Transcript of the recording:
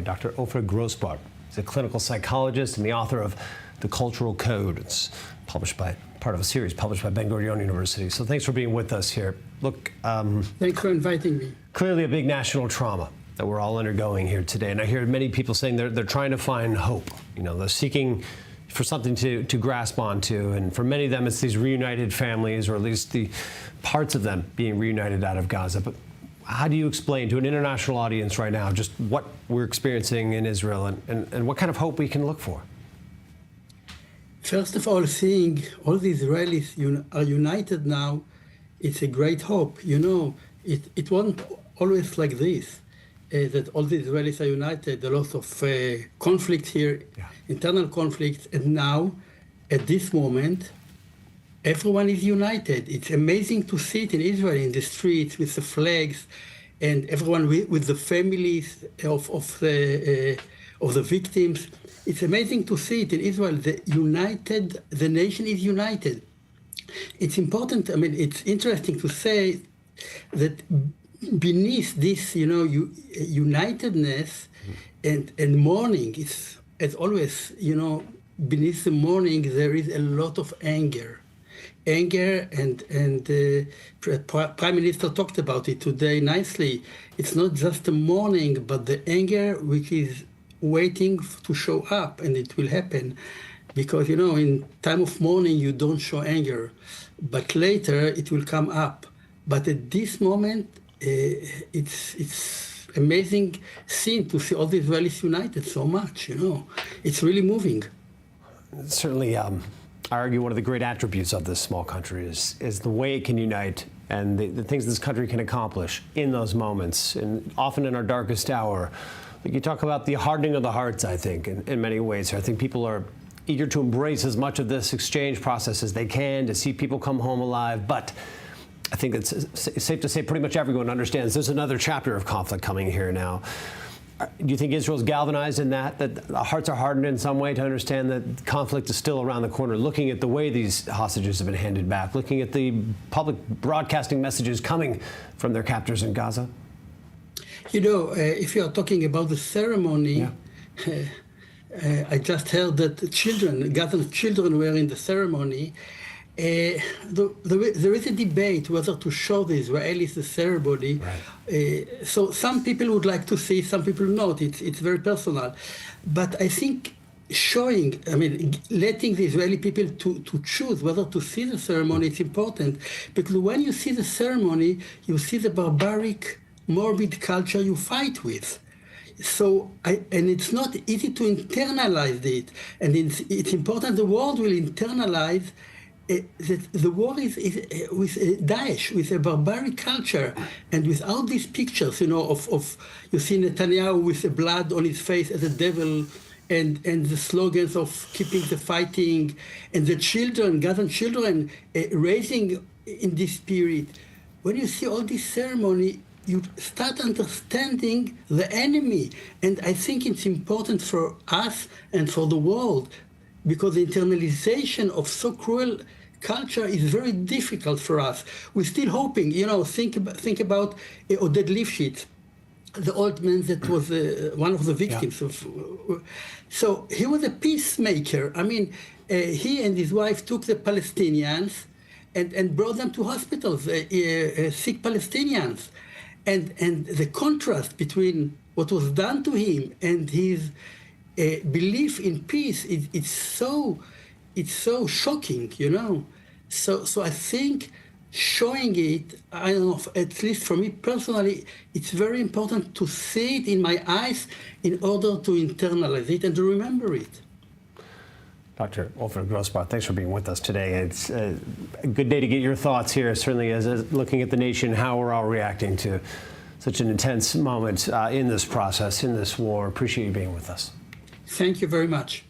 Dr. Ofer Grosbard. He's a clinical psychologist and the author of The Cultural Code. It's part of a series published by Ben-Gurion University. So thanks for being with us here. Look, thanks for inviting me. Clearly a big national trauma that we're all undergoing here today. And I hear many people saying they're trying to find hope. You know, they're seeking for something to grasp onto. And for many of them, it's these reunited families, or at least the parts of them being reunited out of Gaza. But how do you explain to an international audience right now just what we're experiencing in Israel and what kind of hope we can look for? First of all, seeing all the Israelis are united now, it's a great hope. You know, it wasn't always like this, that all the Israelis are united. A lot of conflict here, internal conflicts, and now, at this moment, everyone is united. It's amazing to see it in Israel, in the streets, with the flags, and everyone with the families of the victims. It's amazing to see it in Israel. The nation is united. It's important. I mean, it's interesting to say that beneath this, you know, unitedness and mourning, is, as always, you know, beneath the mourning there is a lot of anger. And Prime Minister talked about it today nicely. It's not just the mourning, but the anger which is waiting to show up, and it will happen. Because, you know, in time of mourning, you don't show anger, but later it will come up. But at this moment, it's amazing scene to see all the Israelis united so much, you know. It's really moving. Certainly, I argue one of the great attributes of this small country is the way it can unite and the things this country can accomplish in those moments, and often in our darkest hour. You talk about the hardening of the hearts, I think, in many ways. I think people are eager to embrace as much of this exchange process as they can, to see people come home alive. But I think it's safe to say pretty much everyone understands there's another chapter of conflict coming here now. Do you think Israel's galvanized in that the hearts are hardened in some way to understand that conflict is still around the corner, looking at the way these hostages have been handed back, looking at the public broadcasting messages coming from their captors in Gaza? You know, if you are talking about the ceremony, I just heard that Gazan children were in the ceremony. There is a debate whether to show the Israelis the ceremony. Right. So some people would like to see, some people not. It's very personal. But I think showing, I mean, letting the Israeli people to choose whether to see the ceremony is important. Because when you see the ceremony, you see the barbaric, morbid culture you fight with. So, and it's not easy to internalize it. And it's important the world will internalize that the war is with Daesh, with a barbaric culture, and without these pictures, you know, of you see Netanyahu with the blood on his face as a devil, and the slogans of keeping the fighting, and the children, Gazan children, raising in this spirit. When you see all this ceremony, you start understanding the enemy. And I think it's important for us and for the world, because the internalization of so cruel culture is very difficult for us. We're still hoping, you know, think about Oded Lifshitz, the old man that was one of the victims of. So he was a peacemaker. I mean, he and his wife took the Palestinians and brought them to hospitals, sick Palestinians. And the contrast between what was done to him and his belief in peace, it's so shocking, you know. So I think showing it, I don't know, at least for me personally, it's very important to see it in my eyes in order to internalize it and to remember it. Dr. Ofer Grosbard, thanks for being with us today. It's a good day to get your thoughts here, certainly as looking at the nation, how we're all reacting to such an intense moment in this process, in this war. Appreciate you being with us. Thank you very much.